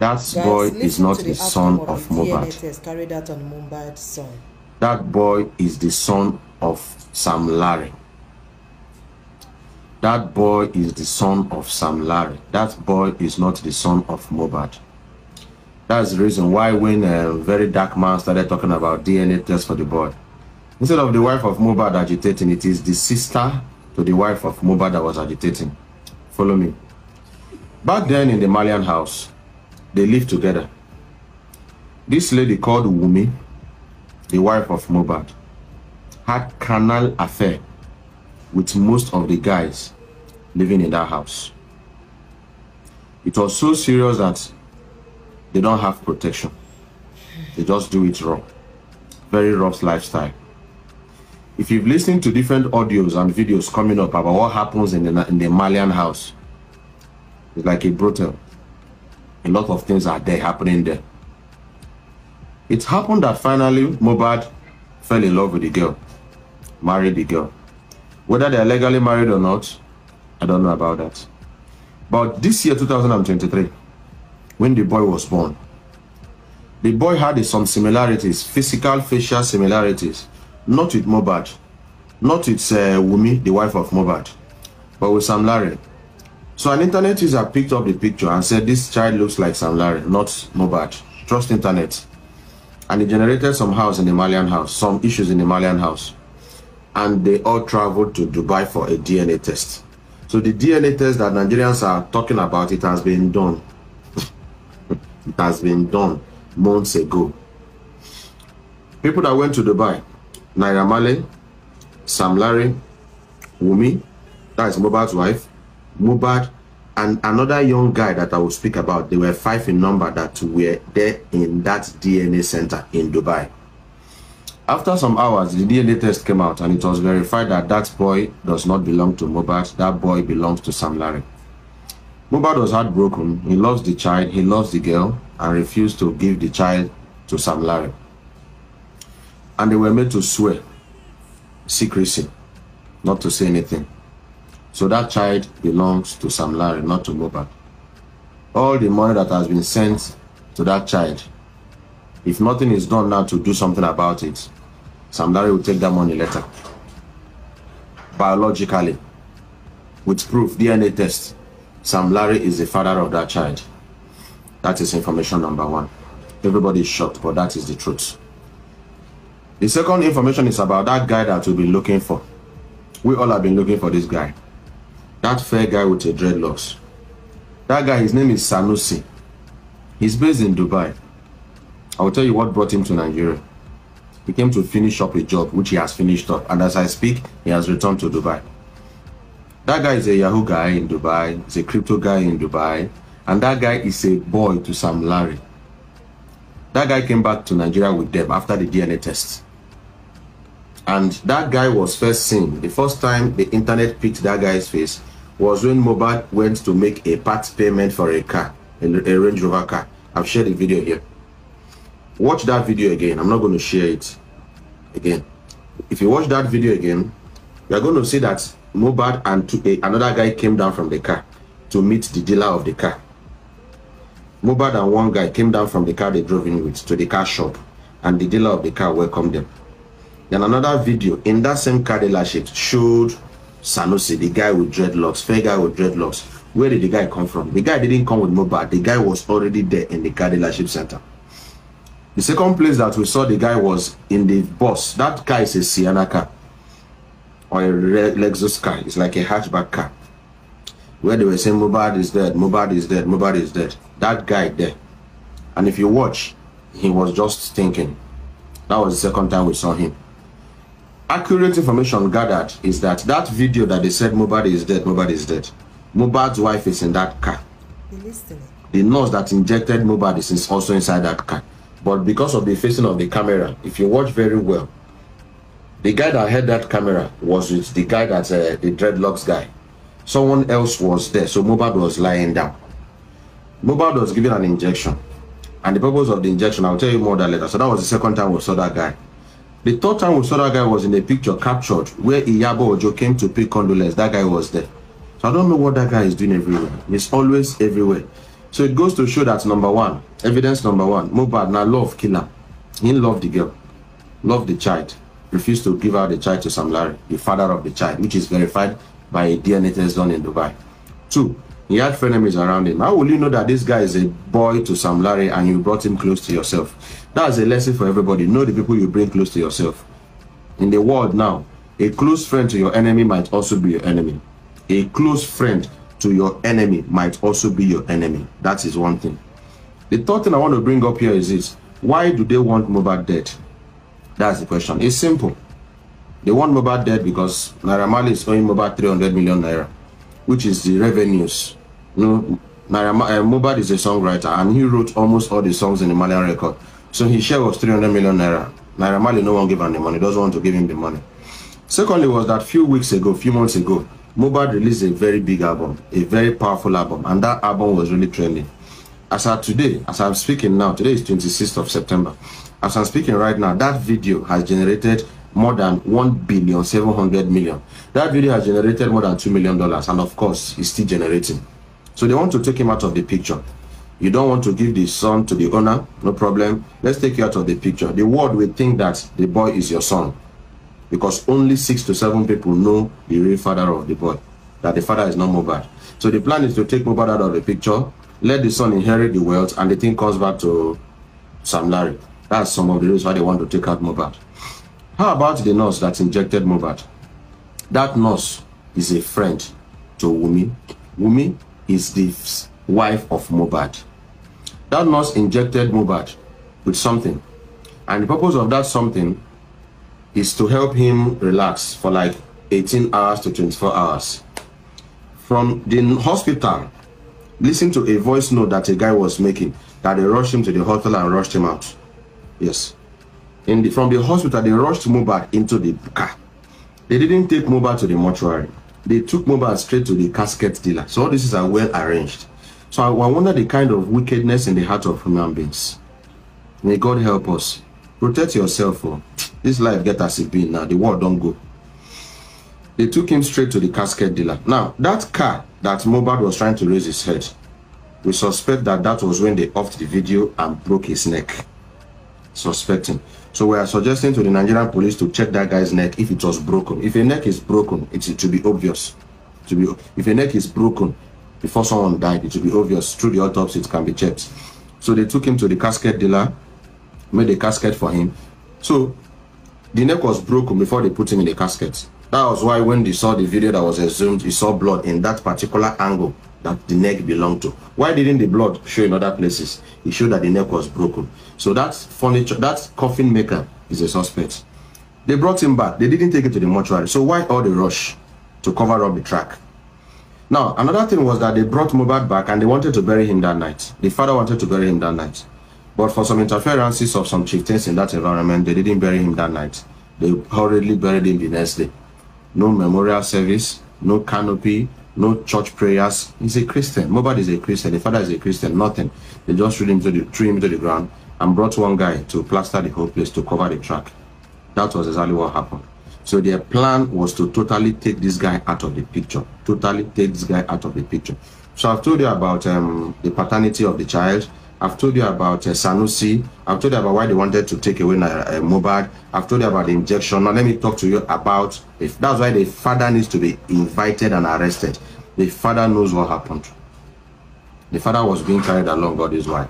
That boy is not the son of Mohbad. Test carried out on Mohbad's son. That boy is the son of Sam Larry. That boy is the son of Sam Larry. That boy is not the son of Mohbad. That's the reason why when a very dark man started talking about DNA test for the boy, instead of the wife of Mohbad agitating, it is the sister to the wife of Mohbad that was agitating. Follow me. Back then in the Malian house, they lived together. This lady called Wumi, the wife of Mohbad, had carnal affair with most of the guys living in that house. It was so serious that they don't have protection. They just do it raw. Very rough lifestyle. If you've listened to different audios and videos coming up about what happens in the Malian house, it's like a brothel. A lot of things are there happening there. It happened that finally Mohbad fell in love with the girl, married the girl. Whether they're legally married or not, I don't know about that. But this year, 2023, when the boy was born, the boy had some similarities, physical, facial similarities, not with Mohbad, not with Wumi, the wife of Mohbad, but with Sam Larry. So an internet user picked up the picture and said, this child looks like Sam Larry, not Mohbad. Trust internet. And it generated some house in the Malian house, some issues in the Malian house. And they all traveled to Dubai for a DNA test. So the DNA test that Nigerians are talking about, it has been done. It has been done months ago. People that went to Dubai, Naira Marley, Sam Larry, Wumi, that is Mohbad's wife, Mohbad, and another young guy that I will speak about. They were 5 in number that were there in that DNA center in Dubai. After some hours, the DNA test came out and it was verified that that boy does not belong to Mohbad. That boy belongs to Sam Larry. Mohbad was heartbroken. He loves the child, he loves the girl, and refused to give the child to Sam Larry. And they were made to swear secrecy, not to say anything. So that child belongs to Sam Larry, not to Mohbad. All the money that has been sent to that child, if nothing is done now to do something about it, Sam Larry will take that money later. Biologically, with proof, DNA test, Sam Larry is the father of that child. That is information number 1. Everybody is shocked, but that is the truth. The second information is about that guy that we've been looking for. We all have been looking for this guy. That fair guy with a dreadlocks. That guy, his name is Sanusi. He's based in Dubai. I will tell you what brought him to Nigeria. He came to finish up a job, which he has finished up. And as I speak, he has returned to Dubai. That guy is a Yahoo guy in Dubai. He's a crypto guy in Dubai. And that guy is a boy to Sam Larry. That guy came back to Nigeria with them after the DNA test. And that guy was first seen. The first time the internet picked that guy's face was when Mohbad went to make a part payment for a car, a Range Rover car. I've shared the video here. Watch that video again. I'm not going to share it again. If you watch that video again, you're going to see that Mohbad and another guy came down from the car to meet the dealer of the car. Mohbad and one guy came down from the car they drove in with to the car shop, and the dealer of the car welcomed them. Then another video in that same car dealership showed Sanusi, the guy with dreadlocks, fair guy with dreadlocks. Where did the guy come from? The guy didn't come with Mohbad. The guy was already there in the car dealership center. The second place that we saw the guy was in the bus. That car is a Sienna car or a Lexus car. It's like a hatchback car. Where they were saying Mohbad is dead, Mohbad is dead, Mohbad is dead. That guy there. And if you watch, he was just thinking. That was the second time we saw him. Accurate information gathered is that that video that they said Mohbad is dead, Mohbad is dead. Mohbad's wife is in that car. The nurse that injected Mohbad is also inside that car. But because of the facing of the camera, if you watch very well, the guy that had that camera was with the guy that's the dreadlocks guy. Someone else was there, so Mohbad was lying down. Mohbad was given an injection. And the purpose of the injection, I'll tell you more that later. So that was the second time we saw that guy. The third time we saw that guy was in a picture captured where Iyabo Ojo came to pay condolence. That guy was there. So I don't know what that guy is doing everywhere. He's always everywhere. So it goes to show that number one, evidence number one, Mohbad now love killer. He loved the girl, loved the child, refused to give out the child to Sam Larry, the father of the child, which is verified by a DNA test done in Dubai. 2, he had frenemies around him. How will you know that this guy is a boy to Sam Larry and you brought him close to yourself? That's a lesson for everybody. Know the people you bring close to yourself. In the world now, a close friend to your enemy might also be your enemy. A close friend to your enemy might also be your enemy. That is one thing. The third thing I want to bring up here is this. Why do they want Mohbad dead? That's the question. It's simple. They want Mohbad dead because Naira Marley is owing Mohbad 300 million naira, which is the revenues. You know, Mohbad is a songwriter and he wrote almost all the songs in the Malian record. So his share was 300 million naira. Naira Marley, no one gave him the money, doesn't want to give him the money. Secondly was that few months ago, Mohbad released a very big album, a very powerful album, and that album was really trending. As of today, as I'm speaking now, today is 26th of September. As I'm speaking right now, that video has generated more than 1.7 billion. That video has generated more than $2 million, and of course, it's still generating. So they want to take him out of the picture. You don't want to give the son to the owner, no problem. Let's take you out of the picture. The world will think that the boy is your son, because only 6 to 7 people know the real father of the boy, that the father is not Mohbad. So the plan is to take Mohbad out of the picture, let the son inherit the wealth, and the thing comes back to Sam Larry. That's some of the reasons why they want to take out Mohbad. How about the nurse that injected Mohbad? That nurse is a friend to Wumi. Wumi is the wife of Mohbad. That nurse injected Mohbad with something, and the purpose of that something is to help him relax for like 18 hours to 24 hours. From the hospital, listen to a voice note that a guy was making, that they rushed him to the hospital and rushed him out. Yes. From the hospital, they rushed Mohbad into the car. They didn't take Mohbad to the mortuary. They took Mohbad straight to the casket dealer. So all this is well arranged. So I wonder the kind of wickedness in the heart of human beings. May God help us. Protect yourself. Oh. This life get as it be now. The world don't go. They took him straight to the casket dealer. Now, that car that Mohbad was trying to raise his head, we suspect that that was when they offed the video and broke his neck. Suspecting. So we are suggesting to the Nigerian police to check that guy's neck if it was broken. If a neck is broken, it should be obvious. If a neck is broken before someone died, it should be obvious. Through the autopsy, it can be checked. So they took him to the casket dealer, made a casket for him. So the neck was broken before they put him in the casket. That was why when they saw the video that was exhumed, he saw blood in that particular angle that the neck belonged to. Why didn't the blood show in other places? It showed that the neck was broken. So that furniture, that coffin maker is a suspect. They brought him back. They didn't take it to the mortuary. So why all the rush to cover up the track? Now, another thing was that they brought Mohbad back and they wanted to bury him that night. The father wanted to bury him that night. But for some interferences of some chieftains in that environment, they didn't bury him that night. They hurriedly buried him the next day. No memorial service, no canopy, no church prayers. He's a Christian. Mohbad is a Christian. The father is a Christian. Nothing. They just threw him to the ground and brought one guy to plaster the whole place to cover the track. That was exactly what happened. So their plan was to totally take this guy out of the picture. Totally take this guy out of the picture. So I've told you about the paternity of the child. I've told you about Sanusi. I've told you about why they wanted to take away Mohbad. I've told you about the injection. Now let me talk to you about if that's why the father needs to be invited and arrested. The father knows what happened. The father was being carried along, God is why.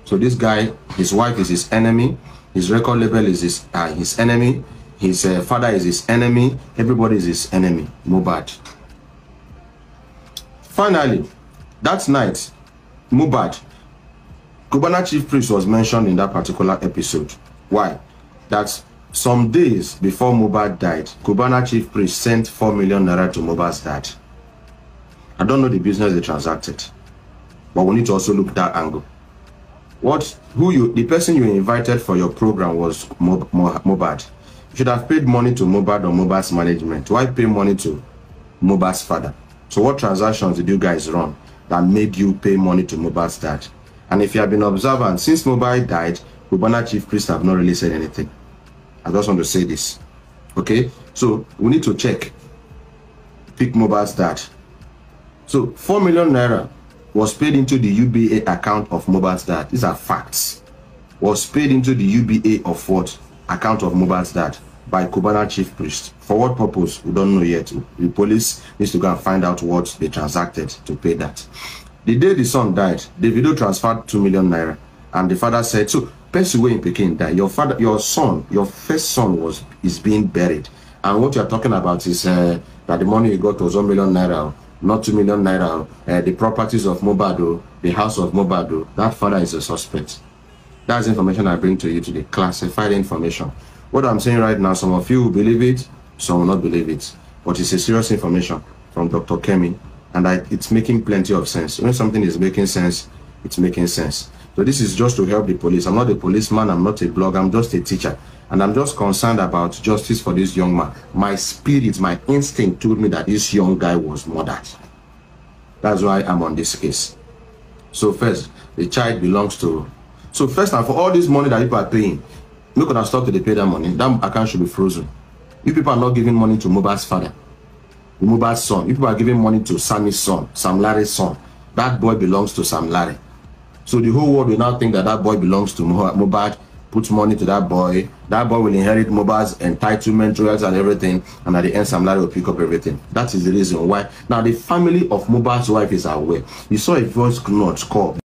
So this guy, his wife is his enemy. His record label is his enemy. His father is his enemy. Everybody is his enemy. Mohbad. Finally, that night, Mohbad, Cubana chief priest was mentioned in that particular episode. Why? That some days before Mohbad died, Cubana chief priest sent 4 million naira to Mohbad's dad. I don't know the business they transacted, but we need to also look at that angle. The person you invited for your program was Mohbad. You should have paid money to Mohbad or Mohbad's management. Why pay money to Mohbad's father? So what transactions did you guys run that made you pay money to Mohbad's dad? And if you have been observant, since Mohbad died, Cubana chief priest have not really said anything. I just want to say this. Okay? So we need to check. Pick Mohbad's dad. So 4 million naira was paid into the UBA account of Mohbad's dad. These are facts. Was paid into the UBA of what? Account of Mohbad's dad by Cubana chief priest. For what purpose? We don't know yet. The police needs to go and find out what they transacted to pay that. The day the son died, Davido transferred 2 million naira, and the father said, so person in Peking died. Your son, your first son is being buried. And what you are talking about is that the money you got was 1 million naira, not 2 million naira. The properties of Mohbad, the house of Mohbad, that father is a suspect. That's information I bring to you today, classified information. What I'm saying right now, some of you will believe it, some will not believe it. But it's a serious information from Dr. Kemi, and it's making plenty of sense. When something is making sense, it's making sense. So this is just to help the police. I'm not a policeman, I'm not a blogger, I'm just a teacher. And I'm just concerned about justice for this young man. My spirit, my instinct told me that this young guy was murdered. That's why I'm on this case. So first, the child belongs to... So first and for all this money that people are paying, look at that stop to pay that money. That account should be frozen. You people are not giving money to Mohbad's father, Mohbad's son. You people are giving money to Sammy's son, Sam Larry's son. That boy belongs to Sam Larry. So the whole world will now think that that boy belongs to Mohbad, puts money to that boy. That boy will inherit Mohbad's entitlement, royalties and everything. And at the end, Sam Larry will pick up everything. That is the reason why. Now, the family of Mohbad's wife is aware. You saw a voice note call.